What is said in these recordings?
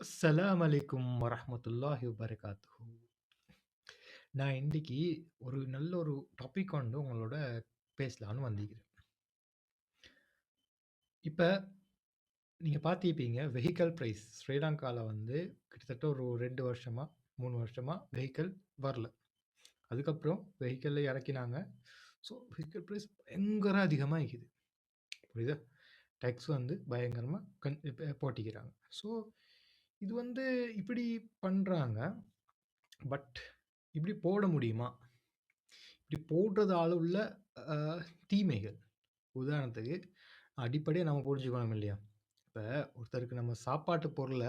அஸ்ஸலாமு அலைக்கும் வரஹ்மத்துல்லாஹி வபரகாத்துஹு. நான் இன்னைக்கு ஒரு நல்ல ஒரு டாபிக் கொண்டு உங்களோட பேசலான்னு வந்திருக்கிறேன். இப்ப நீங்க பார்த்திருப்பீங்க வெஹிக்கிள் பிரைஸ் ஸ்ரீலங்கால வந்து கிட்டத்தட்ட ஒரு 2 வருஷமா, 3 வருஷமா வெஹிக்கிள் வரல. அதுக்கப்புறம் வெஹிக்கிள இறக்கினாங்க. ஸோ வெஹிக்கிள் பிரைஸ் பயங்கர அதிகமா இருக்குது. புரியுதா? டேக்ஸ் வந்து பயங்கரமா இப்ப போட்டிக்கிறாங்க. ஸோ இது வந்து இப்படி பண்றாங்க. பட் இப்படி போட முடியுமா? இப்படி போடுறதால உள்ள அ தீமைகள். உதாரணத்துக்கு, அடிப்படையா நம்ம புரிஞ்சுக்கணும் இல்லையா? இப்ப ஒருத்தருக்கு நம்ம சாப்பாட்டு பொருள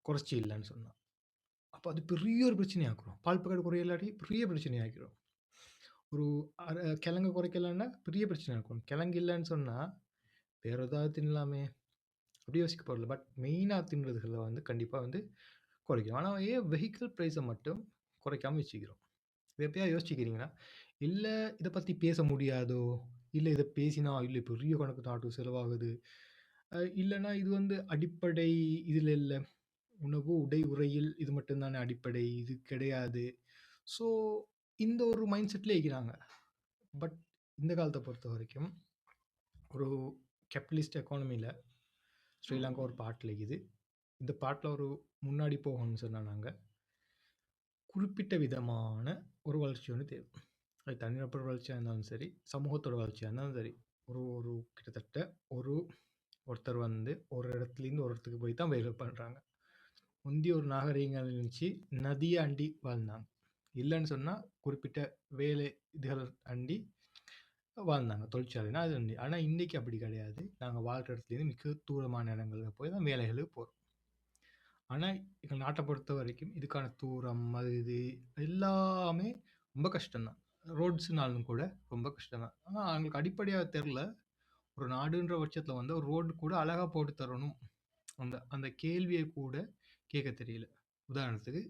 குறைச்சி இல்லன்னு சொன்னா, அப்ப அது பெரிய ஒரு பிரச்சனையாக்குரும். பால் பாக்கெட் குறையலாட்டி பெரிய பிரச்சனையாக்கிரும். ஒரு கிழங்கு குறைக்கலன்னா பெரிய பிரச்சனையாக்கும். கிழங்கு இல்லன்னு சொன்னா, வேற ஏதாவது தின்னலாமே! அப்படி யோசிக்க போறதில்ல. பட் மெயினா தின்றதுல வந்து கண்டிப்பா வந்து குறைக்கணும். ஆனா ஏன் வெஹிக்கிள் பிரைஸ மட்டும் குறைக்காம வச்சுக்கிறோம்? இத எப்பயாவது யோசிச்சிருக்கிறீங்களா? இல்ல இத பத்தி பேச முடியாதோ? இல்ல இத பேசினா, இல்ல பெரிய கணக்கு தான் செலவாகுது. இல்லன்னா இது வந்து அடிப்படை இதுல இல்ல. உணவு, உடை, உறையில் இது மட்டும் தானே அடிப்படை. இது கிடையாது. ஸோ இந்த ஒரு மைண்ட் செட்ல இருக்கிறாங்க. பட் இந்த காலத்த பொறுத்தவரைக்கும், ஒரு கேபிட்டலிஸ்ட் எக்கானமில ஸ்ரீலங்கா ஒரு பார்ட்ல இருக்குது. இந்த பார்ட்ல ஒரு முன்னாடி போகணும்னு சொன்னா நாங்க, குறிப்பிட்ட விதமான ஒரு வளர்ச்சி ஒண்ணு தேவை. அது தனிநபர் வளர்ச்சியா இருந்தாலும் சரி, சமூகத்தோட வளர்ச்சியா இருந்தாலும் சரி. ஒரு ஒரு கிட்டத்தட்ட ஒரு ஒருத்தர் வந்து ஒரு இடத்துலேருந்து ஒரு இடத்துக்கு போய் தான் வேலை பண்றாங்க. முந்தைய ஒரு நாகரீகங்கள் இருந்துச்சு. நதிய அண்டி வாழ்ந்தாங்க. இல்லன்னு சொன்னா, குறிப்பிட்ட வேலை இதுகள் அண்டி வாழ்ந்தாங்க. தொழிற்சாலைனா அது அண்டி. ஆனா இன்னைக்கு அப்படி கிடையாது. நாங்க வாழ்ற இடத்துலேருந்து மிக தூரமான இடங்கள்ல போய் தான் வேலைகளுக்கு போறோம். ஆனா எங்க நாட்ட பொறுத்தவரைக்கும் இதுக்கான தூரம், அது இது எல்லாமே ரொம்ப கஷ்டம் தான். ரோட்ஸ்னாலும் கூட ரொம்ப கஷ்டம் தான். ஆனா அவங்களுக்கு அடிப்படையா தெர்ல. ஒரு நாடுன்ற பட்சத்துல வந்து ஒரு ரோடு கூட அழகா போட்டு தரணும். அந்த அந்த கேள்விய கூட கேட்க தெரியல. உதாரணத்துக்கு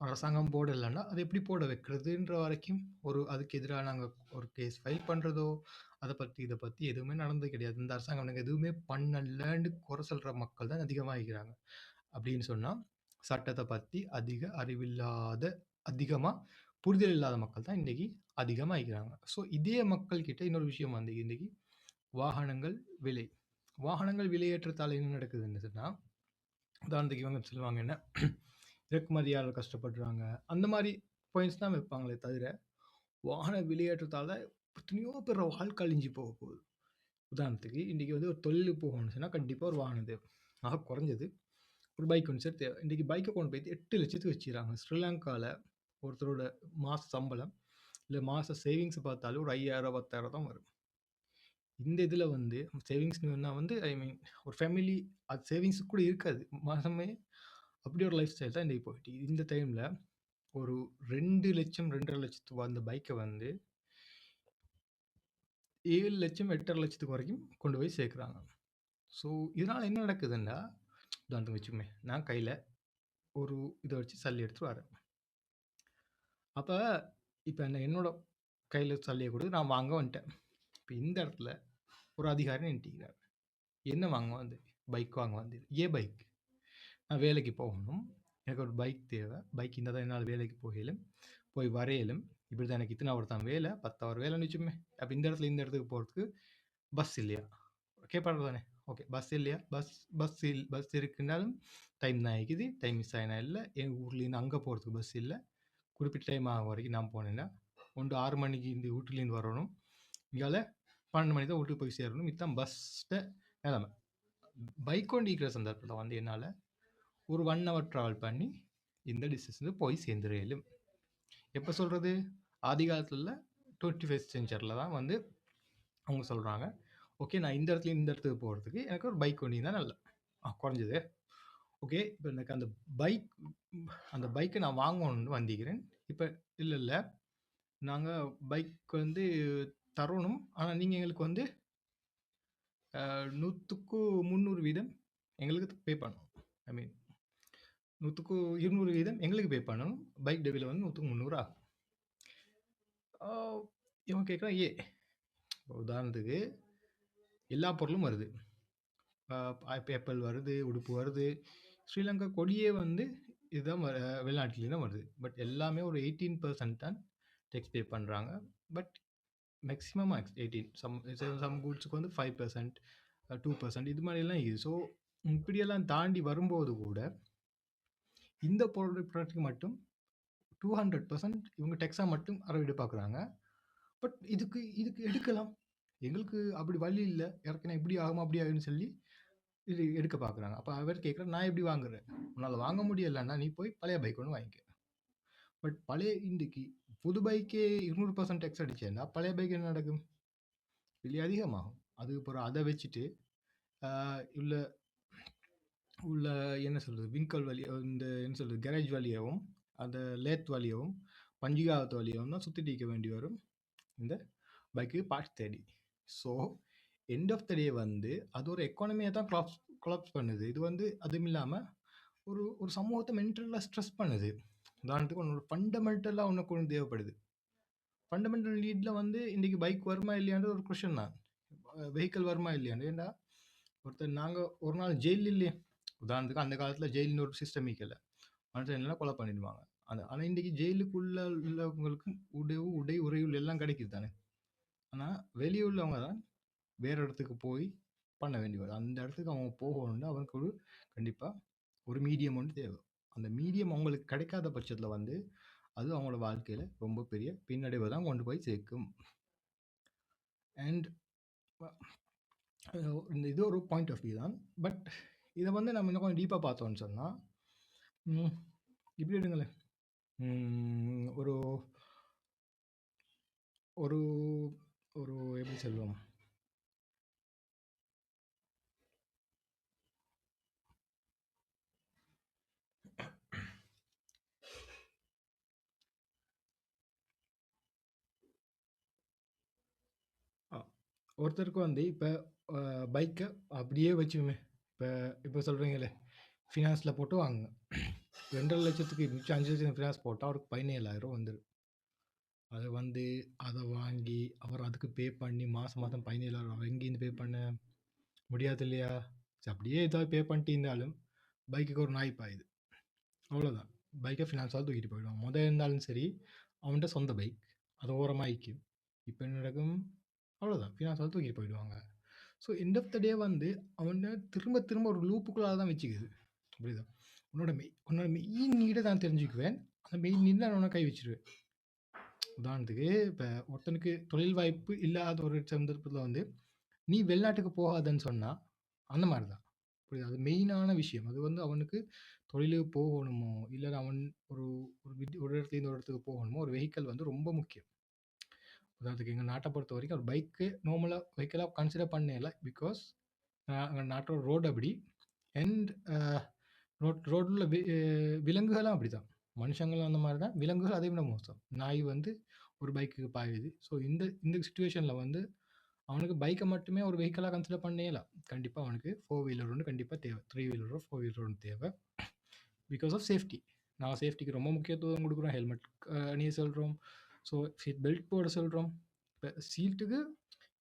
அரசாங்கம் போடலன்னா, அத எப்படி போட வைக்கிறதுன்ற வரைக்கும் அதுக்கு எதிரா நாங்க ஒரு கேஸ் ஃபைல் பண்றதோ, அத பத்தி இத பத்தி எதுவுமே நடந்தது கிடையாது. இந்த அரசாங்கம் நாங்க எதுவுமே பண்ணலன்னு குறை சொல்ற மக்கள் தான் அதிகமா இருக்கிறாங்க. அப்படின்னு சொன்னா, சட்டத்த பத்தி அதிக அறிவில்லாத, அதிகமா புரிதல் இல்லாத மக்கள் தான் இன்னைக்கு அதிகமா இருக்கிறாங்க. ஸோ இதே மக்கள் கிட்ட இன்னொரு விஷயம் வந்து இன்னைக்கு வாகனங்கள் விலை. வாகனங்கள் விலையேற்றத்தால என்ன நடக்குதுன்னு சொன்னா, உதாரணத்துக்கு இவங்க சொல்லுவாங்க என்ன, இறக்குமதியாளர் கஷ்டப்படுறாங்க. அந்த மாரி பாயிண்ட்ஸ் தான் வைப்பாங்களே தவிர, வாகன விலையேற்றத்தால எத்தனையோ பேரோட வாழ்க்கை அழிஞ்சு போக போகுது. உதாரணத்துக்கு இன்னைக்கு வந்து ஒரு தொழிலுக்கு போகணும்னு சொன்னா, கண்டிப்பா ஒரு வாகனம் தேவை. ஆக குறைஞ்சது ஒரு பைக் ஒன்று சரி தேவை. இன்னைக்கு பைக்க கொண்டு போய் 8,00,000த்துக்கு வச்சுக்கிறாங்க. ஸ்ரீலங்கால ஒருத்தரோட மாச சம்பளம், இல்ல மாச சேவிங்ஸ் பார்த்தாலும் ஒரு 5,000 10,000 தான் வரும். இந்த இதுல வந்து சேவிங்ஸ்ன்னா வந்து ஐ மீன் ஒரு ஃபேமிலி அது சேவிங்ஸ் கூட இருக்காது. மாசமே அப்படி ஒரு லைஃப் ஸ்டைல் தான் இன்னைக்கு போயிட்டு. இந்த டைம்ல ஒரு 2,00,000 2,50,000 அந்த பைக்க வந்து 7,00,000 8,50,000 வரைக்கும் கொண்டு போய் சேர்க்குறாங்க. ஸோ இதனால என்ன நடக்குதுன்னா, உதாரணத்துக்கு வச்சுக்கோமே, நான் கையில ஒரு இத வச்சு சல்லி எடுத்துட்டு வரேன். அப்ப இப்ப என்னோட கையில சல்லிய குடுத்து நான் வாங்க வந்துட்டேன். இப்ப இந்த இடத்துல ஒரு அதிகாரி நின்னுட்டுருக்கிறார். என்ன வாங்க வந்து? பைக் வாங்க வந்து. ஏன் பைக்? நான் வேலைக்கு போகணும். எனக்கு ஒரு பைக் தேவை. பைக் இருந்தா தான் என்னால வேலைக்கு போக இயலும். போய் வர இயலும். இப்படிதான் எனக்கு இத்தனை ஹவர் தான் வேலை. 10 ஹவர் வேலைன்னு வச்சுக்கோமே. அப்ப இந்த இடத்துல இந்த இடத்துக்கு போறதுக்கு பஸ் இல்லையா? கேட்பார்கள் தானே. ஓகே. பஸ் இல்லையா? பஸ் இருக்குனாலும் டைம் தான் ஆயிக்குது. டைம் மிஸ் ஆயினா இல்ல. எங்க ஊர்லேருந்து அங்க போறதுக்கு பஸ் இல்ல. குறிப்பிட்ட டைம் ஆகும் வரைக்கும் நான் போனேன்னா, ஒன்று 6 மணிக்கு இந்த வீட்டிலேருந்து வரணும். இங்கால 12 மணிக்கு தான் வீட்டுக்கு போய் சேரணும். இதான் பஸ்ட நிலைமை. பைக் கொண்டு இருக்கிற சந்தர்ப்பத்தில வந்து என்னால ஒரு 1 ஹவர் டிராவல் பண்ணி இந்த டிஸ்டன்ஸ் போய் சேர்ந்துர இயலும். எப்ப சொல்றது? ஆதி காலத்துல 21 செஞ்சுரில தான் வந்து அவங்க சொல்றாங்க. ஓகே நான் இந்த இடத்துல இந்த இடத்துக்கு போறதுக்கு எனக்கு ஒரு பைக் வண்டி இருந்தா நல்ல குறைஞ்சது. ஓகே. இப்ப எனக்கு அந்த பைக்க நான் வாங்கணும்னு வந்திருக்கிறேன். இப்ப இல்ல. நாங்க பைக் வந்து தரணும். ஆனா நீங்க எங்களுக்கு வந்து 100க்கு 300% எங்களுக்கு பே பண்ணணும். ஐ மீன் 100க்கு 200% எங்களுக்கு பே பண்ணணும். பைக் டெபில வந்து 100க்கு 300 ஆகும். ஆ இவன் கேட்குறான் உதாரணத்துக்கு எல்லா பொருளும் வருது. இப்ப ஆப்பிள் வருது, உடுப்பு வருது, ஸ்ரீலங்கா கொடியே வந்து இதுதான் வெளிநாட்டிலேருந்து தான் வருது. பட் எல்லாமே ஒரு 18% தான் டேக்ஸ் பே பண்றாங்க. But maximum 18. சம் கூட்ஸ்க்கு வந்து 5%, 2% இது மாரிலாம் இருக்குது. ஸோ இப்படியெல்லாம் தாண்டி வரும்போது கூட, இந்த ப்ராடக்ட்க்கு மட்டும் 200% இவங்க டேக்ஸா மட்டும் அறவிட பார்க்குறாங்க. பட் இதுக்கு இதுக்கு எடுக்கலாம். எங்களுக்கு அப்படி வழி இல்ல. இறக்குனா இப்படி ஆகுமா, அப்படி ஆகும்ன்னு சொல்லி இது எடுக்க பார்க்குறாங்க. அப்ப அவர் கேட்குறார், "நான் எப்படி வாங்குறேன்? உன்னால வாங்க முடியலன்னா, நீ போய் பழைய பைக் ஒண்ணு வாங்கிக்க." பட் பழைய இன்றைக்கு புது பைக்கே 200% டேக்ஸ் அடிச்சேன்னா, பழைய பைக் என்ன நடக்கும்? விலை அதிகமாகும். அதுக்கு பிறகு அத வச்சுட்டு, ஆ உள்ள உள்ள என்ன சொல்றது? விங்கல் வழி இந்த என்ன சொல்றது? கேரேஜ் வழியாவும், அந்த லேத் வழியாவும், பஞ்சிகாவத்து வழியாவும் தான் சுத்திட்டு இருக்க வேண்டி வரும். இந்த பைக்கு பார்ட்ஸ் தேடி. ஸோ எண்ட் ஆஃப் த டே வந்து அது ஒரு எக்கானமியை தான் கொலாப்ஸ் பண்ணுது. இது வந்து அதுவும் இல்லாம ஒரு ஒரு சமூகத்தை மென்டலாக ஸ்ட்ரெஸ் பண்ணுது. உதாரணத்துக்கு உன்னோட ஃபண்டமெண்டலாக உனக்கு ஒன்று தேவைப்படுது. ஃபண்டமெண்டல் நீட்ல வந்து இன்னைக்கு பைக் வருமா இல்லையான்றது ஒரு கொஷன் தான். வெஹிக்கிள் வருமா இல்லையான்னு. ஏன்டா ஒருத்தர் நாங்கள் ஒரு நாள் ஜெயில் இல்லையே, உதாரணத்துக்கு அந்த காலத்தில் ஜெயில்னு ஒரு சிஸ்டம் இல்லை. மனுஷன் எல்லாம் கொலை பண்ணிடுவாங்க. ஆனால் இன்னைக்கு ஜெயிலுக்குள்ள உள்ளவங்களுக்கு உடை உறையுள் எல்லாம் கிடைக்குது தானே. ஆனால் வெளியே உள்ளவங்க தான் வேற இடத்துக்கு போய் பண்ண வேண்டி வரும். அந்த இடத்துக்கு அவங்க போகணும்னா அவனுக்கு ஒரு கண்டிப்பாக ஒரு மீடியம் ஒன்று தேவை. அந்த மீடியம் அவங்களுக்கு கிடைக்காத பட்சத்தில் வந்து அது அவங்களோட வாழ்க்கையில் ரொம்ப பெரிய பின்னடைவை தான் கொண்டு போய் சேர்க்கும். அண்ட் இந்த இது ஒரு பாயிண்ட் ஆஃப் வியூ தான். பட் இதை வந்து நம்ம இன்னும் கொஞ்சம் டீப்பாக பார்த்தோம்னு சொன்னால் இப்படி எடுங்களேன். ஒரு ஒரு ஒரு எப்படி சொல்லுவோம், ஒருத்தருக்கு வந்து இப்போ பைக்கை அப்படியே வச்சுமே இப்போ இப்போ சொல்கிறீங்களே ஃபினான்ஸில் போட்டு வாங்குங்க. 2,50,000க்கு மிச்சம் 5,00,000 ஃபினான்ஸ் போட்டால் அவருக்கு 17,000 வந்துடும். அதை வந்து அதை வாங்கி அவர் அதுக்கு பே பண்ணி மாதம் மாதம் 17,000 அவர் எங்கேருந்து பே பண்ண முடியாது இல்லையா? சரி, அப்படியே ஏதாவது பே பண்ணிட்டு இருந்தாலும் பைக்குக்கு ஒரு நாய் பாயுது, அவ்வளோதான். பைக்கை ஃபினான்ஸால் தூக்கிட்டு போயிடுவான். இருந்தாலும் சரி அவன்கிட்ட சொந்த பைக் அதை ஓரமாகிக்கும். இப்போ என்ன நடக்கும்? அவ்வளோதான், ஃபினான்ஸால் தூக்கிட்டு போயிடுவாங்க. ஸோ எண்ட் ஆஃப் த டே வந்து அவனை திரும்ப திரும்ப ஒரு லூப்புக்குள்ளாக தான் வச்சுக்குது. புரியுதா? உன்னோட மெயின் நீடை நான் தெரிஞ்சுக்குவேன். அந்த மெயின் நீடை நான் உனக்கு கை வச்சிருவேன். உதாரணத்துக்கு இப்போ ஒருத்தனுக்கு தொழில் வாய்ப்பு இல்லாத ஒரு சந்தர்ப்பத்தில் வந்து நீ வெளிநாட்டுக்கு போகாதன்னு சொன்னால் அந்த மாதிரி தான். புரியுது? அது மெயினான விஷயம். அது வந்து அவனுக்கு தொழிலுக்கு போகணுமோ இல்லை அவன் ஒரு ஒரு இடத்துல ஒரு இடத்துக்கு போகணுமோ ஒரு வெஹிக்கல் வந்து ரொம்ப முக்கியம். உதாரணத்துக்கு எங்கள் நாட்டை பொறுத்த வரைக்கும் ஒரு பைக்கு நார்மலாக வெஹிக்கலாக கன்சிடர் பண்ணல. பிகாஸ் எங்கள் நாட்டோட ரோடு அப்படி. அண்ட் ரோட்டில் உள்ள விலங்குகளும் அப்படி தான். மனுஷங்களும் அந்த மாதிரி தான், விலங்குகள் அதை விட மோசம். நாய் வந்து ஒரு பைக்குக்கு பாயுது. ஸோ இந்த இந்த சுச்சுவேஷனில் வந்து அவனுக்கு பைக்கை மட்டுமே ஒரு வெஹிக்கலாக கன்சிடர் பண்ணலாம். கண்டிப்பாக அவனுக்கு 4 வீலர் ஒன்று கண்டிப்பாக தேவை. 3 வீலரோ 4 வீலர் ஒன்று தேவை. Because of safety. நான் சேஃப்டிக்கு ரொம்ப முக்கியத்துவம் கொடுக்குறோம். ஹெல்மெட் அணிய சொல்கிறோம். ஸோ சீட் பெல்ட் போட சொல்கிறோம். இப்போ சீட்டுக்கு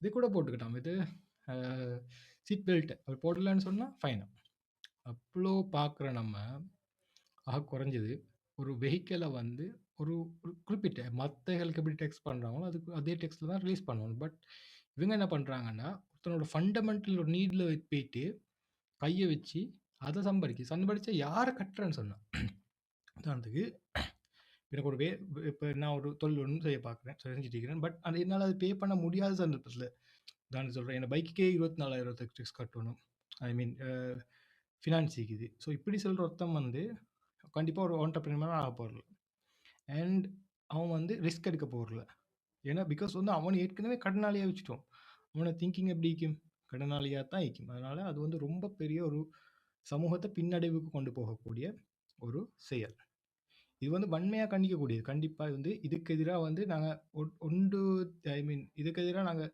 இது கூட போட்டுக்கிட்டோம். இது சீட் பெல்ட்டு அவர் போடலன்னு சொன்னால் ஃபைனு. அவ்வளோ பார்க்குற நம்ம குறைஞ்சது ஒரு வெஹிக்கிளை வந்து ஒரு ஒரு குறிப்பிட்ட மற்றகளுக்கு எப்படி டெக்ஸ்ட் பண்ணுறாங்களோ அதுக்கு அதே டெக்ஸ்ட்டில் தான் ரிலீஸ் பண்ணணும். பட் இவங்க என்ன பண்ணுறாங்கன்னா ஒருத்தனோட ஃபண்டமெண்டல் ஒரு நீடில் போயிட்டு கையை வச்சு அதை சம்பாதிச்சா யாரை கட்டுறேன்னு சொன்னான். உதாரணத்துக்கு எனக்கு ஒரு இப்போ நான் ஒரு தொழில் ஒன்று செய்ய பார்க்குறேன், செஞ்சுட்டு இருக்கிறேன். பட் அது என்னால் அது பே பண்ண முடியாத சந்தர்ப்பத்தில் உதாரணம் சொல்கிறேன், என் பைக்குக்கே 24,000 டெக்ஸ் கட்டணும். ஐ மீன் ஃபினான்ஸ் இருக்குது. ஸோ இப்படி சொல்கிற ஒருத்தன் வந்து கண்டிப்பாக ஒரு ஆண்டர்பிரினர் ஆக போகிறல. அண்ட் அவன் வந்து ரிஸ்க் எடுக்க போகிறல. ஏன்னா பிகாஸ் வந்து அவன் ஏற்கனவே கடனாளியாக வச்சுட்டோம். அவனை திங்கிங் எப்படி இருக்கும்? கடனாளியாக தான் இருக்கும். அதனால் அது வந்து ரொம்ப பெரிய ஒரு சமூகத்தை பின்னடைவுக்கு கொண்டு போகக்கூடிய ஒரு செயல். இது வந்து வன்மையாக கண்டிக்கக்கூடியது. கண்டிப்பாக வந்து இதுக்கு எதிராக வந்து நாங்கள் ஒன்று ஐ மீன் இதுக்கு எதிராக நாங்கள்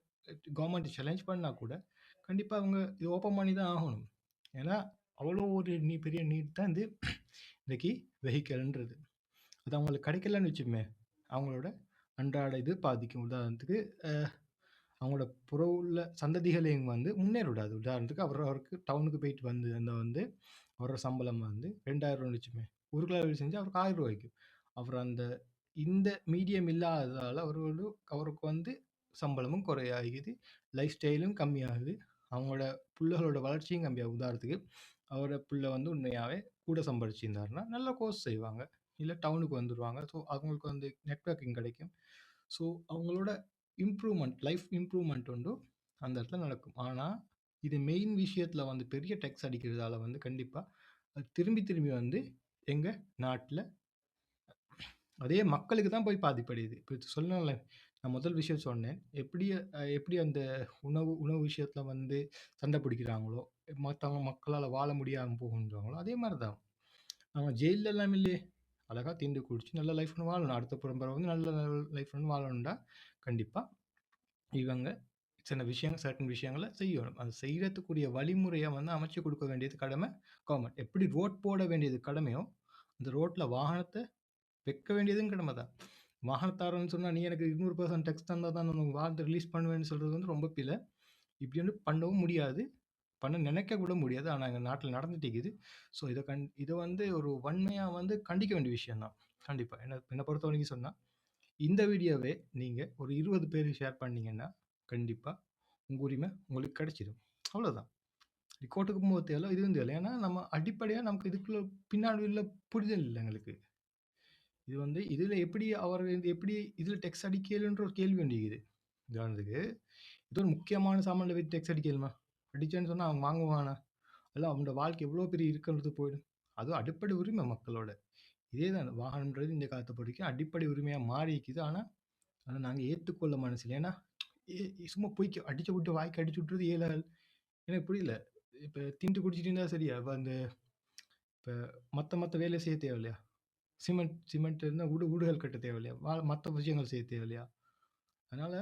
கவர்மெண்ட் சேலஞ்ச் பண்ணால் கூட கண்டிப்பாக அவங்க இது ஓப்பன் பண்ணி தான் ஆகணும். ஏன்னா அவ்வளோ ஒரு பெரிய நீட் தான் இது இன்றைக்கி வெஹிக்கல்ன்றது. அது அவங்களுக்கு கிடைக்கலன்னு வச்சுமே அவங்களோட அன்றாட இது பாதிக்கும். உதாரணத்துக்கு அவங்களோட புற உள்ள சந்ததிகளையும் வந்து முன்னேற விடாது. உதாரணத்துக்கு அவருக்கு டவுனுக்கு போயிட்டு வந்து அந்த வந்து அவரோட சம்பளம் வந்து ரூ. 2000 இருந்துச்சுமே. 1 கிலோ வேலை செஞ்சா அவருக்கு ரூ. 1000. அவர் அந்த இந்த மீடியம் இல்லாததால அவருக்கு வந்து சம்பளமும் குறையாகிது. லைஃப் ஸ்டைலும் கம்மியாகுது. அவங்களோட புள்ளைகளோட வளர்ச்சியும் கம்மியாகும். உதாரணத்துக்கு, அவரோட புள்ள வந்து உண்மையாவே கூட சம்பாதிச்சிருந்தாருன்னா, நல்ல கோர்ஸ் செய்வாங்க. இல்ல டவுனுக்கு வந்துருவாங்க. ஸோ, அவங்களுக்கு வந்து நெட்வொர்க்கிங் கிடைக்கும். ஸோ, அவங்களோட லைஃப் இம்ப்ரூவ்மெண்ட் வந்து அந்த இடத்துல நடக்கும். ஆனா, இது மெயின் விஷயத்துல வந்து பெரிய டேக்ஸ் அடிக்கிறதால வந்து கண்டிப்பா, அது திரும்பி திரும்பி வந்து எங்க நாட்ல அதே மக்களுக்கு தான் போய் பாதிப்படையுது. இப்ப சொன்னேன்ல, நான் முதல் விஷயம் சொன்னேன். எப்படி அந்த உணவு உணவு விஷயத்துல வந்து சண்டை பிடிக்கிறாங்களோ, மத்தவங்க மக்களால வாழ முடியாம போகுன்றாங்களோ, அதே மாரி தான். அவன் ஜெயில்ல எல்லாம் இல்லையே! அழகா தின்று குடிச்சு நல்ல லைஃப் ஒண்ணு வாழணும். அடுத்த பரம்பரை வந்து நல்ல லைஃப் ஒண்ணு வாழணும்டா, கண்டிப்பா இவங்க சில விஷயங்கள் சர்டன் விஷயங்கள செய்யணும். அது செய்றதுக்குரிய வழிமுறைய வந்து அமைச்சு குடுக்க வேண்டியது கடமை கவர்ன்மெண்ட். எப்படி ரோட் போட வேண்டியது கடமையோ, அந்த ரோட்ல வாகனத்த வைக்க வேண்டியதும் கடமை தான். வாகனத்தாரன்னு சொன்னா, "நீ எனக்கு 200% டேக்ஸ் தந்தா தான் நான் உனக்கு வாகனத்த ரிலீஸ் பண்ணுவேன்னு" சொல்றது வந்து ரொம்ப பிழை. இப்படி வந்து பண்ணவும் முடியாது. பண்ண நினைக்க கூட முடியாது. ஆனா எங்க நாட்டுல நடந்துட்டு இருக்குது. ஸோ இத வந்து ஒரு வன்மையா வந்து கண்டிக்க வேண்டிய விஷயம் தான். கண்டிப்பா. என்ன பொறுத்தவரைக்கும் சொன்னா, இந்த வீடியோவே நீங்க ஒரு 20 பேருக்கு ஷேர் பண்ணீங்கன்னா, கண்டிப்பா உங்க உரிமை உங்களுக்கு கிடைச்சிடும். அவ்வளோதான். கோர்ட்டுக்கு போக தேவையில்ல. இதுவும் தேவையில்ல. ஏன்னா நம்ம அடிப்படையா நமக்கு இதுக்குள்ள பின்னாடி உள்ள புரிதல் இல்ல எங்களுக்கு. இது வந்து இதுல எப்படி அவர் வந்து எப்படி இதுல டெக்ஸ்ட் அடிக்கலன்ற ஒரு கேள்வி ஒண்ணு இருக்குது. உதாரணத்துக்கு, ஏதோ ஒரு முக்கியமான சாமான்ல போய் டெக்ஸ்ட் அடிக்கலுமா? அடிச்சேன்னு சொன்னா அவன் வாங்குவானா? இல்ல அவனோட வாழ்க்கை எவ்வளோ பெரிய இறுக்கம்ன்றது போயிடும். அதுவும் அடிப்படை உரிமை மக்களோட. இதே தான் வாகனம்ன்றது இந்த காலத்த பொறுத்தவரைக்கும் அடிப்படை உரிமையா மாறிக்குது. ஆனா, அத நாங்க ஏத்துக்கொள்ள மனசில்ல. ஏன்னா, சும்மா பொய்க்கு அடிச்சு விட்டு வாய்க்கு அடிச்சு விட்டுறது ஏழாள். எனக்கு புரியல. இப்ப தின்ட்டு குடிச்சிட்டு இருந்தா சரியா? இப்ப இப்ப மத்த வேலை செய்ய தேவையில்லையா? சிமெண்ட் இருந்தா வீடுகள் கட்ட தேவையில்லையா? மத்த விஷயங்கள் செய்ய தேவையில்லையா? அதனால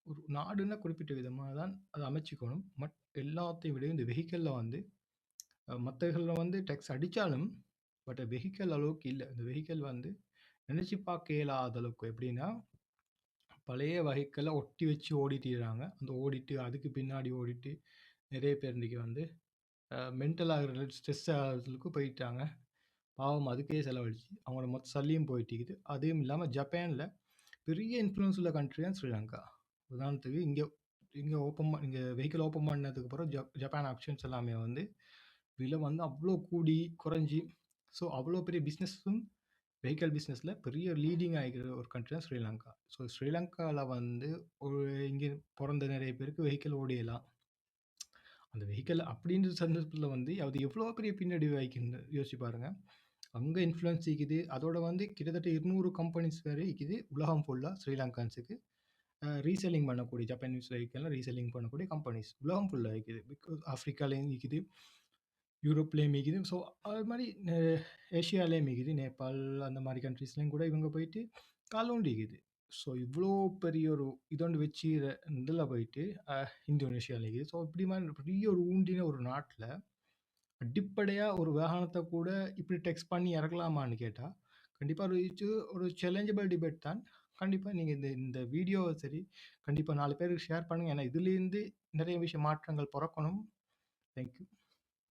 ஒரு நாடுன்னா குறிப்பிட்ட விதமா தான் அத அமைச்சுக்கணும். எல்லாத்தையும் விட இந்த வெஹிக்கிள்ல வந்து மத்த இதுல வந்து டேக்ஸ் அடிச்சாலும், பட் வெஹிக்கிள் அளவுக்கு இல்ல. இந்த வெஹிக்கிள் வந்து நினைச்சு பார்க்க இயலாத அளவுக்கு எப்படின்னா, பழைய வெஹிக்கிள ஒட்டி வச்சு ஓடிட்டிருக்காங்க. அந்த ஓடிட்டு அதுக்கு பின்னாடி ஓடிட்டு நெறைய பேர் இன்னைக்கு வந்து மென்டல் ஆகுற ஸ்ட்ரெஸ் ஆகுறதுக்கு போயிட்டாங்க. பாவம் அதுக்கே செலவழிச்சு, அவங்களோட மொத்த சல்லியும் போயிட்டுருக்குது. அதுவும் இல்லாம ஜப்பான்ல பெரிய இன்ஃப்ளூயன்ஸ் உள்ள கண்ட்ரி தான் ஸ்ரீலங்கா. உதாரணத்துக்கு இங்க இங்க இங்க வெஹிக்கிள் ஓப்பன் பண்ணதுக்கு அப்புறம் ஜப்பான் ஆக்ஷன்ஸ் எல்லாமே வந்து விலை வந்து அவ்ளோ கூடி, குறைஞ்சு ஸோ அவ்ளோ பெரிய பிசினஸும் வெஹிக்கிள் பிசினஸ்ல பெரிய லீடிங் ஆகிக்கிற ஒரு கண்ட்ரி தான் ஸ்ரீலங்கா. ஸோ ஸ்ரீலங்கால வந்து ஒரு இங்க பொறந்த நெறைய பேருக்கு வெஹிக்கிள் ஓடியலாம். அந்த வெஹிக்கிள் அப்படின்ற சந்தர்ப்பத்தில வந்து அது எவ்வளோ பெரிய பின்னடைவு ஆயிக்குன்னு யோசிச்சு பாருங்க. அங்க இன்ஃப்ளூயன்ஸ் இருக்குது. அதோட வந்து கிட்டத்தட்ட 200 கம்பெனிஸ் வரை இருக்குது உலகம் ஃபுல்லா ஸ்ரீலங்கான்ஸுக்கு. ரீசெல்லிங் பண்ணக்கூடிய ஜப்பானீஸ் வெஹிக்கிள்லாம் ரீசெல்லிங் பண்ணக்கூடிய கம்பெனிஸ் உலகம் ஃபுல்லா இருக்குது. பிகாஸ் ஆஃப்ரிக்காலயும் இருக்குது, யூரோப்லயும் இருக்குது. ஸோ அது மாரி ஏசியாலயும் இருக்குது. நேபாள் அந்த மாரி கண்ட்ரீஸ்லயும் கூட இவங்க போயிட்டு கால் ஊண்டிக்குது. ஸோ இவ்ளோ பெரிய ஒரு இதொண்டு வச்சு இதுல போயிட்டு இந்தோனேஷியால இருக்குது. ஸோ இப்படி மாரி பெரிய ஒரு ஊண்டின ஒரு நாட்ல அடிப்படையா ஒரு வாகனத்த கூட இப்படி டெக்ஸ்ட் பண்ணி இறக்கலாமான்னு கேட்டா, கண்டிப்பா ஒரு சேலஞ்சபிள் டிபேட் தான். கண்டிப்பா நீங்க இந்த இந்த வீடியோவ சரி, கண்டிப்பா 4 பேருக்கு ஷேர் பண்ணுங்க. ஏன்னா இதுலேருந்து நிறைய விஷயம் மாற்றங்கள் பொறக்கணும். Thank you.